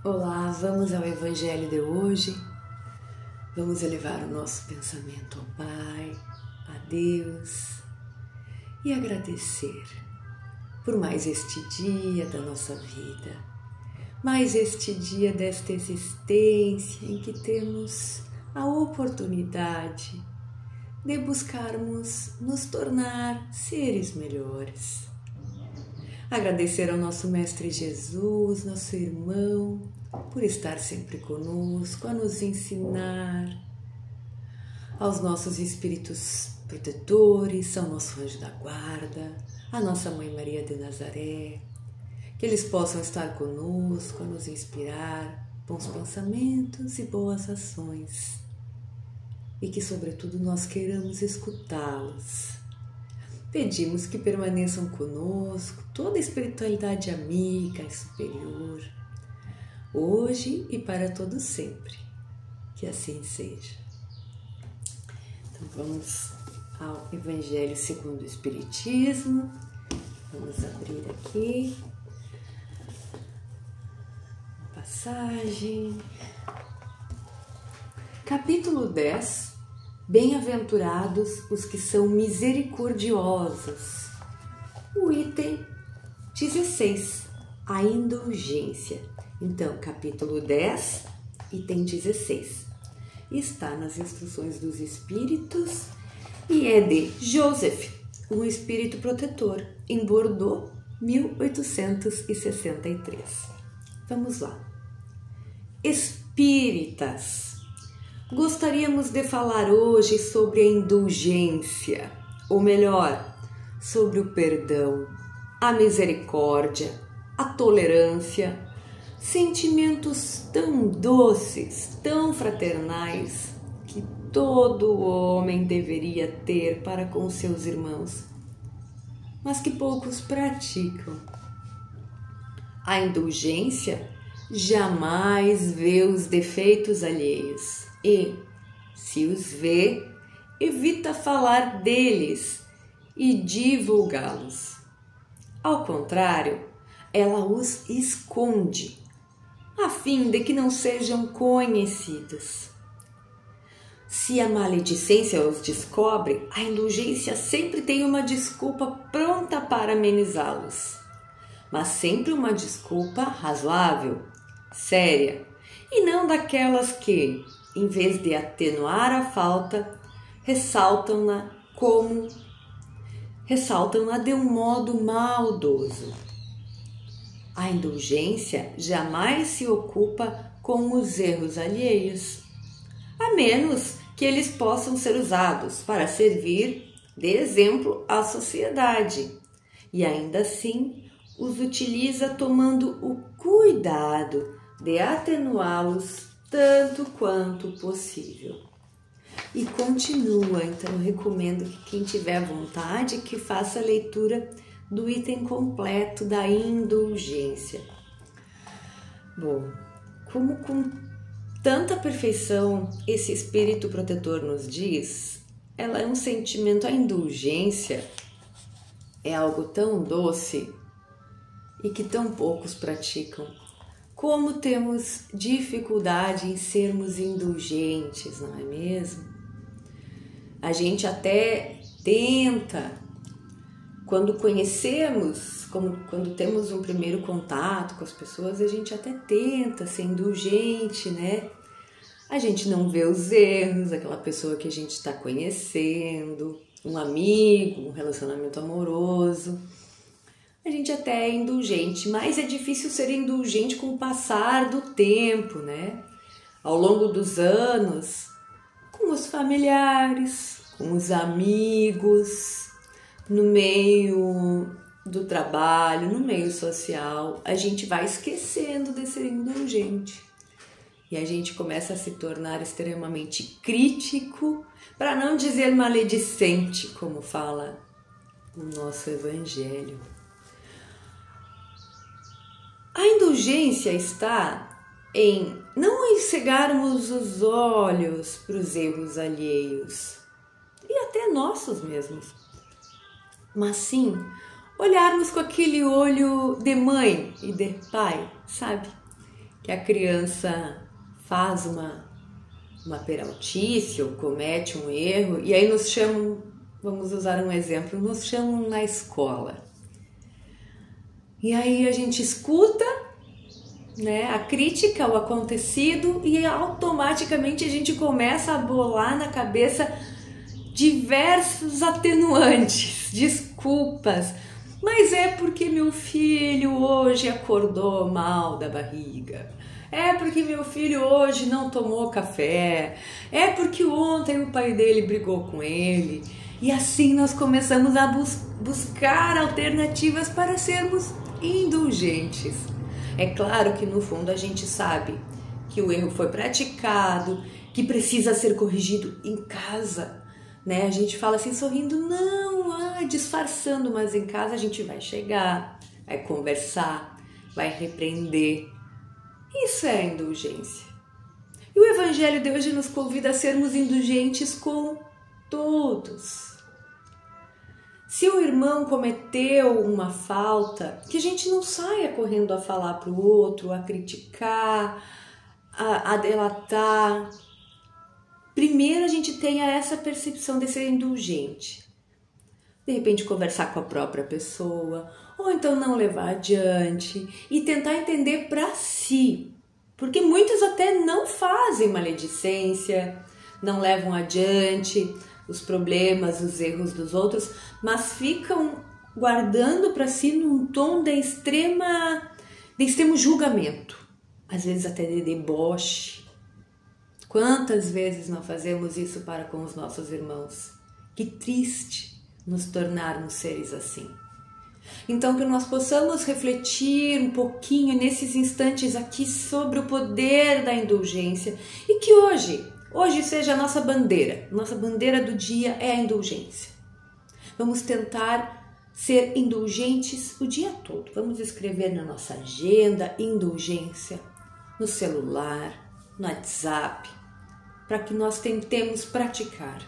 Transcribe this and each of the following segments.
Olá, vamos ao Evangelho de hoje. Vamos elevar o nosso pensamento ao Pai, a Deus e agradecer por mais este dia da nossa vida, mais este dia desta existência em que temos a oportunidade de buscarmos nos tornar seres melhores. Agradecer ao nosso Mestre Jesus, nosso irmão, por estar sempre conosco, a nos ensinar, aos nossos espíritos protetores, ao nosso anjo da guarda, à nossa Mãe Maria de Nazaré, que eles possam estar conosco, a nos inspirar bons pensamentos e boas ações, e que, sobretudo, nós queiramos escutá-los. Pedimos que permaneçam conosco toda a espiritualidade amiga e superior, hoje e para todo sempre. Que assim seja. Então vamos ao Evangelho segundo o Espiritismo. Vamos abrir aqui a passagem. Capítulo 10. Bem-aventurados os que são misericordiosos. O item 16, a indulgência. Então, capítulo 10, item 16. Está nas instruções dos espíritos e é de Joseph, um espírito protetor, em Bordeaux, 1863. Vamos lá. Espíritas. Gostaríamos de falar hoje sobre a indulgência, ou melhor, sobre o perdão, a misericórdia, a tolerância, sentimentos tão doces, tão fraternais, que todo homem deveria ter para com seus irmãos, mas que poucos praticam. A indulgência jamais vê os defeitos alheios. E, se os vê, evita falar deles e divulgá-los. Ao contrário, ela os esconde, a fim de que não sejam conhecidos. Se a maledicência os descobre, a indulgência sempre tem uma desculpa pronta para amenizá-los, mas sempre uma desculpa razoável, séria, e não daquelas que, em vez de atenuar a falta, ressaltam-na de um modo maldoso. A indulgência jamais se ocupa com os erros alheios, a menos que eles possam ser usados para servir de exemplo à sociedade, e ainda assim os utiliza tomando o cuidado de atenuá-los tanto quanto possível. E continua, então recomendo que quem tiver vontade que faça a leitura do item completo da indulgência. Bom, como com tanta perfeição esse espírito protetor nos diz, ela é um sentimento, a indulgência é algo tão doce e que tão poucos praticam. Como temos dificuldade em sermos indulgentes, não é mesmo? A gente até tenta, quando conhecemos, quando temos um primeiro contato com as pessoas, a gente até tenta ser indulgente, né? A gente não vê os erros daquela pessoa que a gente está conhecendo, um amigo, um relacionamento amoroso. A gente até é indulgente, mas é difícil ser indulgente com o passar do tempo, né? Ao longo dos anos, com os familiares, com os amigos, no meio do trabalho, no meio social, a gente vai esquecendo de ser indulgente. E a gente começa a se tornar extremamente crítico, para não dizer maledicente, como fala o nosso Evangelho. A indulgência está em não cegarmos os olhos para os erros alheios, e até nossos mesmos, mas sim olharmos com aquele olho de mãe e de pai, sabe? que a criança faz uma peraltice ou comete um erro e aí nos chamam, vamos usar um exemplo, nos chamam na escola. E aí a gente escuta, né, a crítica, o acontecido e automaticamente a gente começa a bolar na cabeça diversos atenuantes, desculpas. Mas é porque meu filho hoje acordou mal da barriga. É porque meu filho hoje não tomou café. É porque ontem o pai dele brigou com ele. E assim nós começamos a buscar alternativas para sermos indulgentes. É claro que no fundo a gente sabe que o erro foi praticado, que precisa ser corrigido em casa, né? A gente fala assim sorrindo, não, disfarçando, mas em casa a gente vai chegar, vai conversar, vai repreender. Isso é indulgência. E o Evangelho de hoje nos convida a sermos indulgentes com todos. Se o irmão cometeu uma falta, que a gente não saia correndo a falar para o outro, a criticar, a delatar. Primeiro a gente tenha essa percepção de ser indulgente. De repente conversar com a própria pessoa, ou então não levar adiante e tentar entender para si. Porque muitos até não fazem maledicência, não levam adiante os problemas, os erros dos outros, mas ficam guardando para si num tom de extremo julgamento, às vezes até de deboche. Quantas vezes não fazemos isso para com os nossos irmãos? Que triste nos tornarmos seres assim. Então que nós possamos refletir um pouquinho nesses instantes aqui sobre o poder da indulgência e que hoje seja a nossa bandeira do dia é a indulgência. Vamos tentar ser indulgentes o dia todo. Vamos escrever na nossa agenda indulgência, no celular, no WhatsApp, para que nós tentemos praticar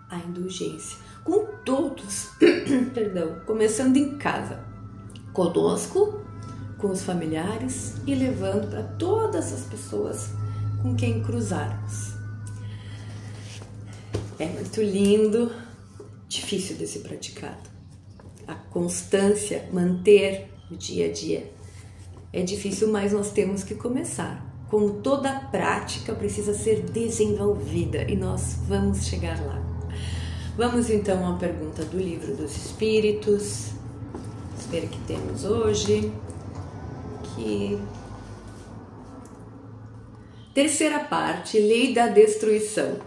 a indulgência com todos, começando em casa, conosco, com os familiares e levando para todas as pessoas com quem cruzarmos. É muito lindo, difícil de ser praticado. A constância, manter o dia a dia é difícil, mas nós temos que começar. Como toda prática precisa ser desenvolvida e nós vamos chegar lá. Vamos então à pergunta do Livro dos Espíritos. Espero que temos hoje. Terceira parte, Lei da Destruição.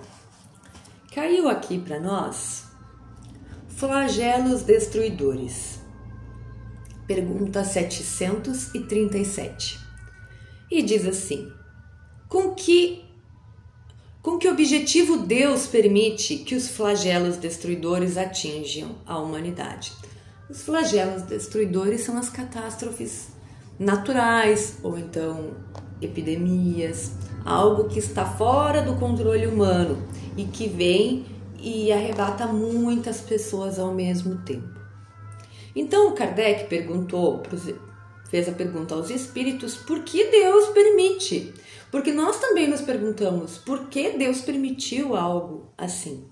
Caiu aqui para nós flagelos destruidores. Pergunta 737. E diz assim: com que objetivo Deus permite que os flagelos destruidores atinjam a humanidade? Os flagelos destruidores são as catástrofes naturais ou então epidemias, algo que está fora do controle humano e que vem e arrebata muitas pessoas ao mesmo tempo. Então o Kardec fez a pergunta aos espíritos: por que Deus permite? Porque nós também nos perguntamos por que Deus permitiu algo assim.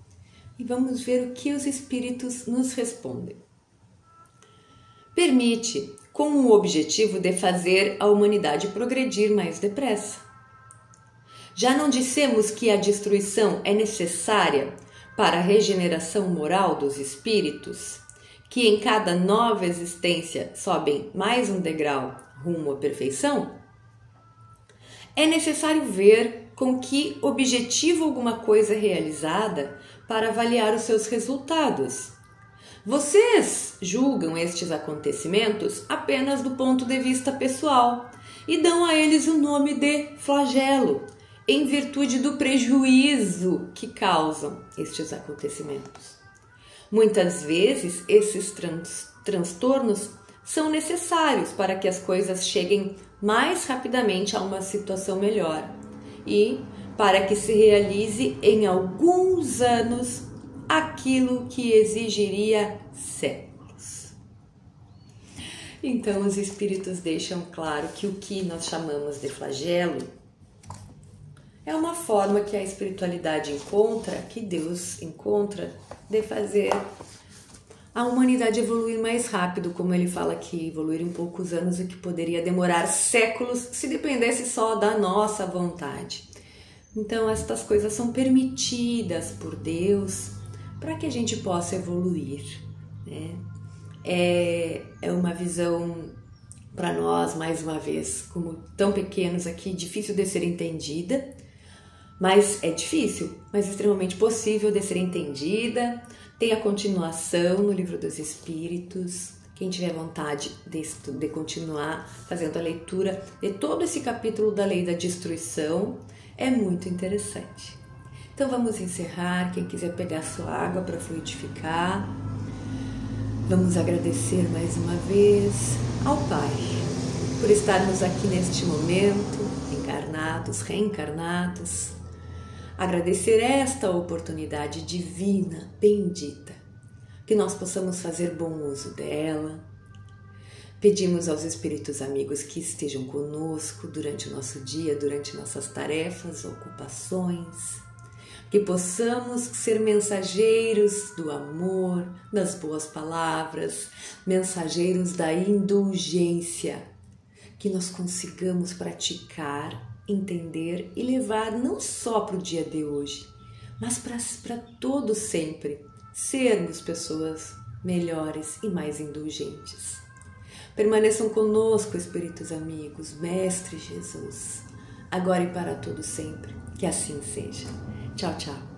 E vamos ver o que os espíritos nos respondem. Permite com o objetivo de fazer a humanidade progredir mais depressa. Já não dissemos que a destruição é necessária para a regeneração moral dos espíritos, que em cada nova existência sobem mais um degrau rumo à perfeição? É necessário ver com que objetivo alguma coisa é realizada para avaliar os seus resultados. Vocês julgam estes acontecimentos apenas do ponto de vista pessoal e dão a eles o nome de flagelo, em virtude do prejuízo que causam estes acontecimentos. Muitas vezes, esses transtornos são necessários para que as coisas cheguem mais rapidamente a uma situação melhor e para que se realize em alguns anos aquilo que exigiria séculos. Então, os espíritos deixam claro que o que nós chamamos de flagelo é uma forma que a espiritualidade encontra, que Deus encontra, de fazer a humanidade evoluir mais rápido, como ele fala que evoluir em poucos anos o que poderia demorar séculos se dependesse só da nossa vontade. Então, estas coisas são permitidas por Deus para que a gente possa evoluir, né? É uma visão para nós, mais uma vez, como tão pequenos aqui, difícil de ser entendida, mas é difícil, mas extremamente possível de ser entendida. Tem a continuação no Livro dos Espíritos. Quem tiver vontade de continuar fazendo a leitura de todo esse capítulo da Lei da Destruição, é muito interessante. Então vamos encerrar. Quem quiser pegar sua água para fluidificar, vamos agradecer mais uma vez ao Pai por estarmos aqui neste momento, encarnados, reencarnados. Agradecer esta oportunidade divina, bendita, que nós possamos fazer bom uso dela. Pedimos aos espíritos amigos que estejam conosco durante o nosso dia, durante nossas tarefas, ocupações, que possamos ser mensageiros do amor, das boas palavras, mensageiros da indulgência, que nós consigamos praticar, entender e levar não só para o dia de hoje, mas para todo sempre, sermos pessoas melhores e mais indulgentes. Permaneçam conosco, espíritos amigos, Mestre Jesus, agora e para todo sempre, que assim seja. Tchau, tchau.